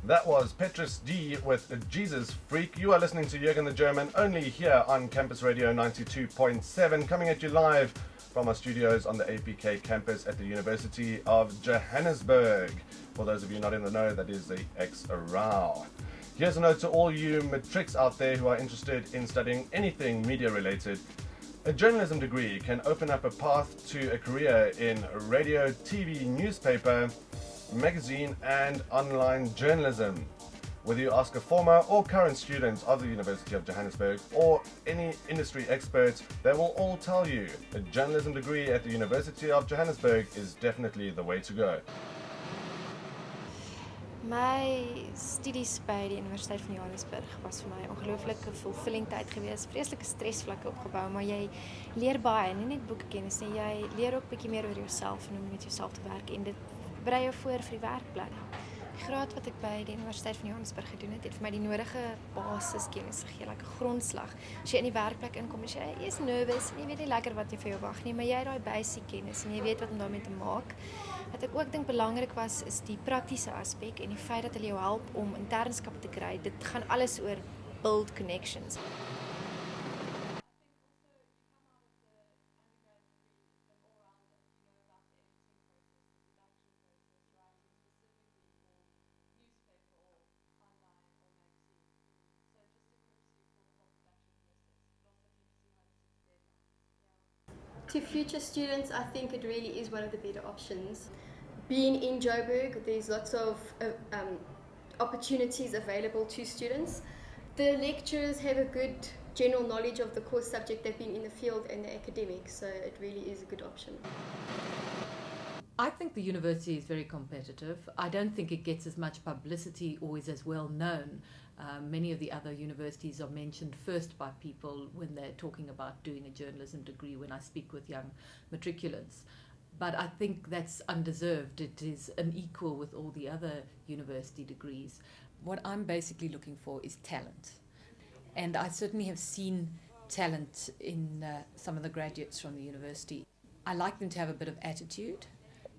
That was Petrus D with Jesus Freak. You are listening to Jürgen the German only here on Campus Radio 92.7, coming at you live from our studios on the APK campus at the University of Johannesburg. For those of you not in the know, that is the ex-Rao. Here's a note to all you matrics out there who are interested in studying anything media related. A journalism degree can open up a path to a career in radio, TV, newspaper, magazine and online journalism. Whether you ask a former or current student of the University of Johannesburg or any industry expert, they will all tell you a journalism degree at the University of Johannesburg is definitely the way to go. My studies by die Universiteit van Johannesburg was vir my ongelooflike fulfilling tyd geweest. Vreeslike stresvlakke opgebou, maar jy leer baie, nie net boekekennis nie. Jy leer ook bietjie meer oor jouself en hoe om met jouself te werk en dit berei jou voor vir die werkplek. Die graad wat ek by die Universiteit van Johannesburg gedoen het, het vir my die nodige basiskennis gegee, like 'n grondslag. As jy in die werkplek inkom, is jy is nervous en jy weet nie lekker wat jy vir jou wag nie, maar jy het daai basiese kennis en jy weet wat om daarmee te maak. Wat ek ook dink belangrik was, is die praktiese aspek en die feit dat hulle jou help om internskappe te kry. Dit gaan alles oor build connections. To future students, I think it really is one of the better options. Being in Joburg, there's lots of opportunities available to students. The lecturers have a good general knowledge of the course subject. They've been in the field and the academics, so it really is a good option. I think the university is very competitive. I don't think it gets as much publicity or is as well known. Many of the other universities are mentioned first by people when they're talking about doing a journalism degree when I speak with young matriculants. But I think that's undeserved. It is unequal with all the other university degrees. What I'm basically looking for is talent. And I certainly have seen talent in some of the graduates from the university. I like them to have a bit of attitude.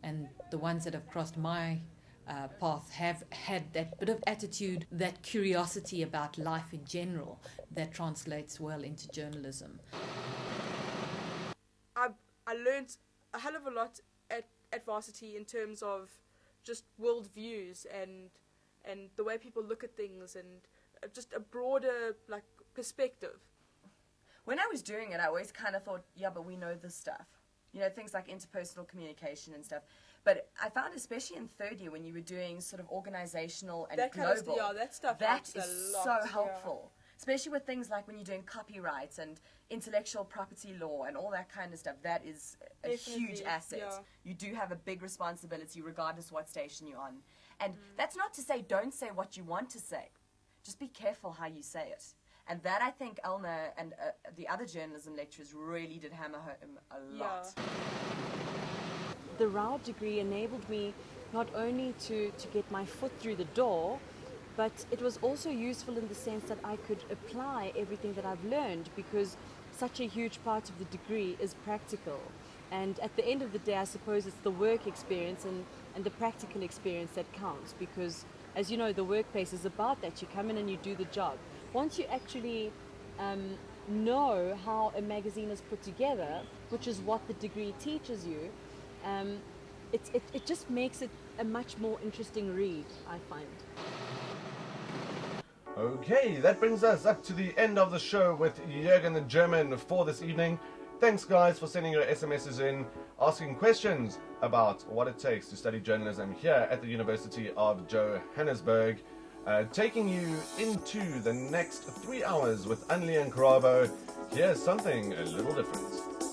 And the ones that have crossed my path have had that bit of attitude, that curiosity about life in general that translates well into journalism. I learned a hell of a lot at varsity in terms of just world views and the way people look at things and just a broader like perspective. When I was doing it, I always kind of thought, yeah, but we know this stuff. You know, things like interpersonal communication and stuff. But I found, especially in third year, when you were doing sort of organizational and that global, kind of, yeah, that stuff that helps is a lot, so helpful. Yeah. Especially with things like when you're doing copyrights and intellectual property law and all that kind of stuff. That is a huge asset. Yeah. You do have a big responsibility regardless what station you're on. And that's not to say don't say what you want to say. Just be careful how you say it. And that, I think, Elna and the other journalism lecturers really did hammer home a lot. Yeah. The Rao degree enabled me not only to get my foot through the door, but it was also useful in the sense that I could apply everything that I've learned, because such a huge part of the degree is practical. And at the end of the day, I suppose it's the work experience and the practical experience that counts, because, as you know, the workplace is about that. You come in and you do the job. Once you actually know how a magazine is put together, which is what the degree teaches you, it just makes it a much more interesting read, I find. Okay, that brings us up to the end of the show with Jürgen the German for this evening. Thanks guys for sending your SMSs in, asking questions about what it takes to study journalism here at the University of Johannesburg. Taking you into the next 3 hours with Anli and Karabo. Here's something a little different.